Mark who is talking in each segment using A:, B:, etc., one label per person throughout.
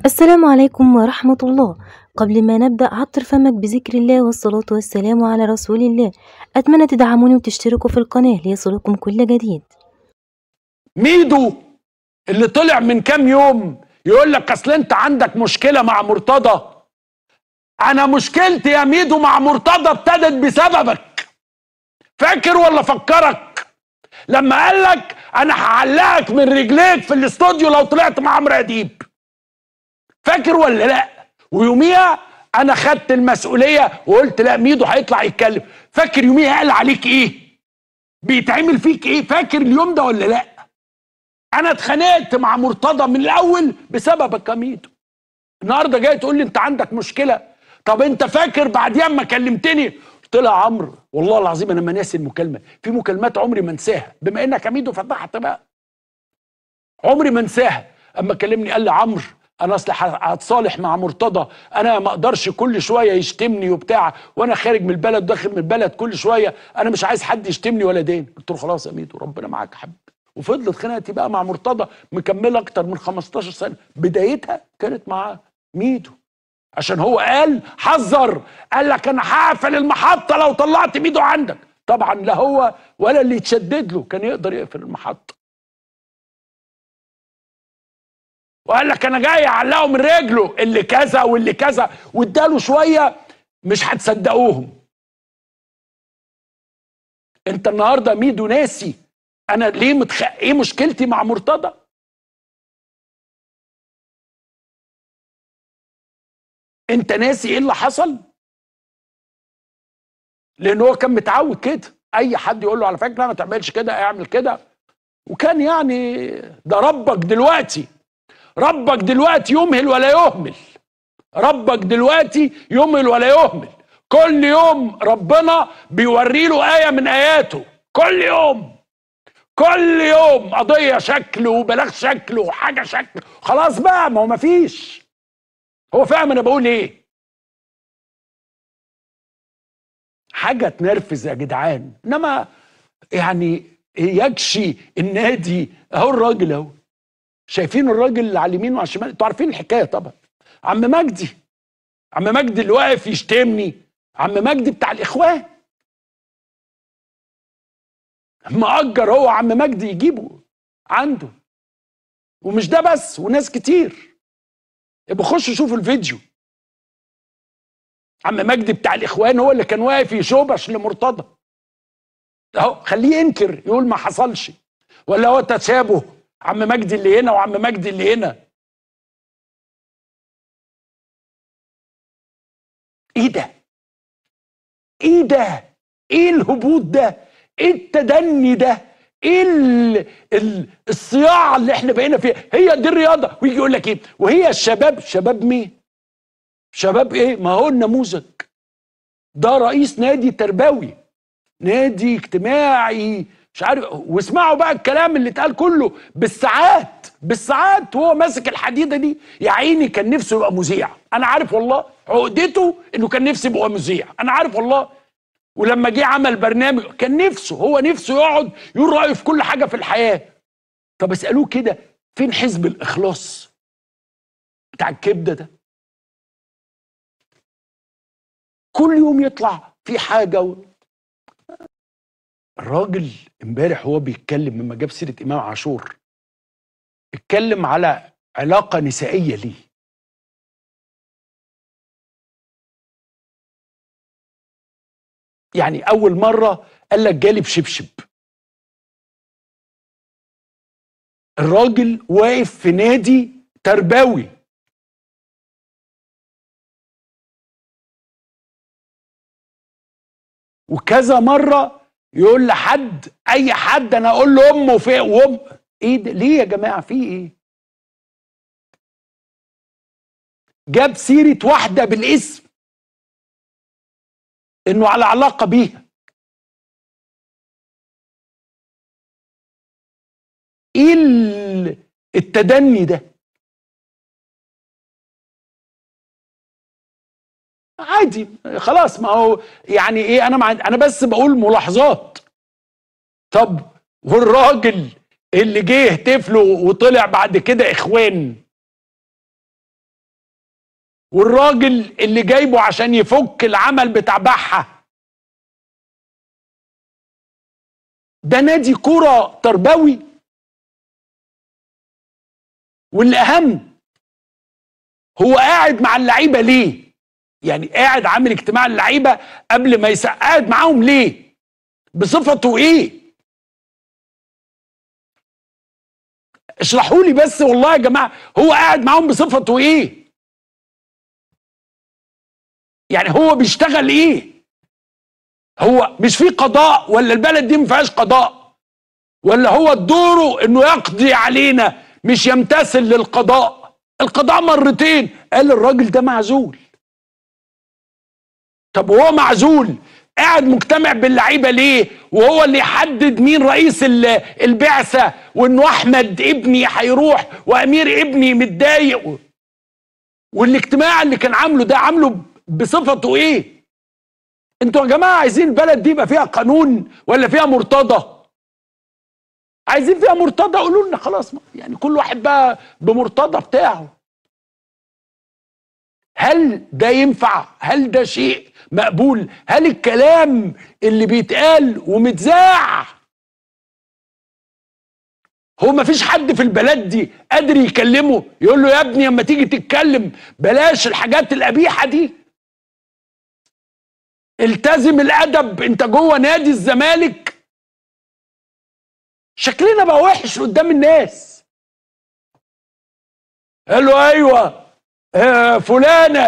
A: السلام عليكم ورحمة الله. قبل ما نبدأ عطر فمك بذكر الله والصلاة والسلام على رسول الله. أتمنى تدعموني وتشتركوا في القناة ليصلكم كل جديد.
B: ميدو اللي طلع من كام يوم يقول لك اصل انت عندك مشكلة مع مرتضى. انا مشكلتي يا ميدو مع مرتضى ابتدت بسببك. فاكر ولا فكرك لما قال لك انا هعلقك من رجليك في الاستوديو لو طلعت مع عمرو اديب؟ فاكر ولا لا؟ ويوميها انا خدت المسؤوليه وقلت لا، ميدو هيطلع يتكلم. فاكر يوميها قال عليك ايه؟ بيتعمل فيك ايه؟ فاكر اليوم ده ولا لا؟ انا اتخانقت مع مرتضى من الاول بسببك يا ميدو. النهارده جاي تقول لي انت عندك مشكله. طب انت فاكر بعديها اما كلمتني قلت لها عمرو والله العظيم انا ما ناسي المكالمه، في مكالمات عمري ما انساها، بما انك يا ميدو فتحت بقى عمري ما انساها. اما كلمني قال لي عمرو انا اصل هتصالح مع مرتضى، انا ما اقدرش كل شويه يشتمني وبتاع، وانا خارج من البلد داخل من البلد كل شويه، انا مش عايز حد يشتمني ولا دين. قلت له خلاص يا ميدو ربنا معاك يا حبيبي. وفضلت خناقتي بقى مع مرتضى مكمله اكتر من 15 سنه، بدايتها كانت مع ميدو عشان هو قال حذر، قال لك انا هقفل المحطه لو طلعت ميدو عندك. طبعا لا هو ولا اللي يتشدد له كان يقدر يقفل المحطه، وقال لك انا جاي اعلقه من رجله اللي كذا واللي كذا، واداله شويه مش هتصدقوهم. انت النهارده ميدو ناسي انا ليه ايه مشكلتي مع مرتضى؟ انت ناسي ايه اللي حصل؟ لان هو كان متعود كده، اي حد يقول له على فكره ما تعملش كده اعمل كده، وكان يعني ده ربك دلوقتي، ربك دلوقتي يمهل ولا يهمل، ربك دلوقتي يمهل ولا يهمل. كل يوم ربنا بيوري له آية من آياته، كل يوم كل يوم قضية شكل وبلاغ شكل وحاجة شكل. خلاص بقى ما هو مفيش، هو فاهم انا بقول ايه. حاجة تنرفز يا جدعان، انما يعني يكشي النادي اهو. الراجل اهو، شايفين الراجل اللي على اليمين وعلى الشمال؟ انتوا عارفين الحكايه طبعا. عم مجدي، عم مجدي اللي واقف يشتمني، عم مجدي بتاع الاخوان، مأجر هو عم مجدي يجيبه عنده. ومش ده بس، وناس كتير. يبقى خشوا شوفوا الفيديو. عم مجدي بتاع الاخوان هو اللي كان واقف يشوبش لمرتضى اهو. خليه ينكر يقول ما حصلش، ولا هو تشابه عم مجدي اللي هنا وعم مجدي اللي هنا. ايه ده؟ ايه ده؟ ايه الهبوط ده؟ ايه التدني ده؟ ايه الصياعه اللي احنا بقينا فيها؟ هي دي الرياضه؟ ويجي يقول لك ايه؟ وهي الشباب، شباب مين؟ شباب ايه؟ ما هو النموذج ده رئيس نادي تربوي، نادي اجتماعي، مش عارف. واسمعوا بقى الكلام اللي اتقال كله بالساعات بالساعات وهو ماسك الحديده دي. يا عيني كان نفسه يبقى مذيع، انا عارف والله عقدته انه كان نفسه يبقى مذيع، انا عارف والله. ولما جه عمل برنامج كان نفسه، هو نفسه يقعد يقول رأيه في كل حاجة في الحياة. طب اسألوه كده، فين حزب الإخلاص بتاع الكبدة ده؟ كل يوم يطلع في حاجة الراجل امبارح هو بيتكلم لما جاب سيرة إمام عاشور، اتكلم على علاقة نسائية ليه. يعني أول مرة قال لك جالي بشبشب. الراجل واقف في نادي تربوي، وكذا مرة يقول لحد اي حد انا اقول له امه في وام. ايه ده؟ ليه يا جماعه؟ في ايه؟ جاب سيره واحده بالاسم انه على علاقه بيها. ايه التدني ده؟ عادي خلاص، ما هو يعني ايه، انا بس بقول ملاحظات. طب والراجل اللي جه يهتف له وطلع بعد كده اخوان، والراجل اللي جايبه عشان يفك العمل بتاع بحة. ده نادي كرة تربوي. والاهم هو قاعد مع اللعيبه ليه؟ يعني قاعد عامل اجتماع اللعيبه قبل ما قاعد معاهم ليه؟ بصفته ايه؟ اشرحوا لي بس والله يا جماعه، هو قاعد معاهم بصفته ايه؟ يعني هو بيشتغل ايه؟ هو مش في قضاء ولا البلد دي ما فيهاش قضاء؟ ولا هو دوره انه يقضي علينا مش يمتثل للقضاء؟ القضاء مرتين قال الراجل ده معزول. طب وهو معزول قاعد مجتمع باللعيبه ليه؟ وهو اللي يحدد مين رئيس البعثه، وانه احمد ابني هيروح وامير ابني متضايق. والاجتماع اللي كان عامله ده عامله بصفته ايه؟ انتوا يا جماعه عايزين البلد دي يبقى فيها قانون ولا فيها مرتضى؟ عايزين فيها مرتضى قولوا لنا خلاص، يعني كل واحد بقى بمرتضى بتاعه. هل ده ينفع؟ هل ده شيء مقبول؟ هل الكلام اللي بيتقال ومتذاع هو مفيش حد في البلد دي قادر يكلمه يقول له يا ابني اما تيجي تتكلم بلاش الحاجات القبيحه دي، التزم الادب، انت جوه نادي الزمالك؟ شكلنا بقى وحش قدام الناس. قال له ايوه فلانه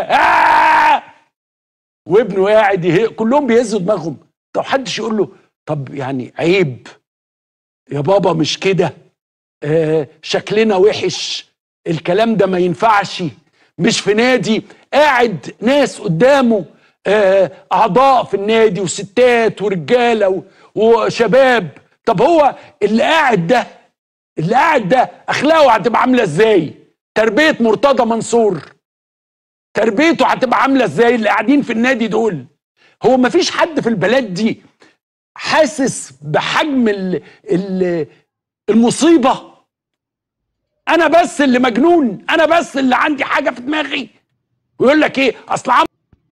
B: وابنه قاعد كلهم بيهزوا دماغهم. طب محدش يقول له طب يعني عيب يا بابا مش كده، شكلنا وحش، الكلام ده ما ينفعش، مش في نادي قاعد ناس قدامه اعضاء في النادي وستات ورجاله وشباب. طب هو اللي قاعد ده اخلاقه هتبقى عامله ازاي؟ تربيه مرتضى منصور تربيته هتبقى عامله ازاي؟ اللي قاعدين في النادي دول، هو مفيش حد في البلد دي حاسس بحجم المصيبه؟ انا بس اللي مجنون؟ انا بس اللي عندي حاجه في دماغي؟ ويقول لك ايه اصل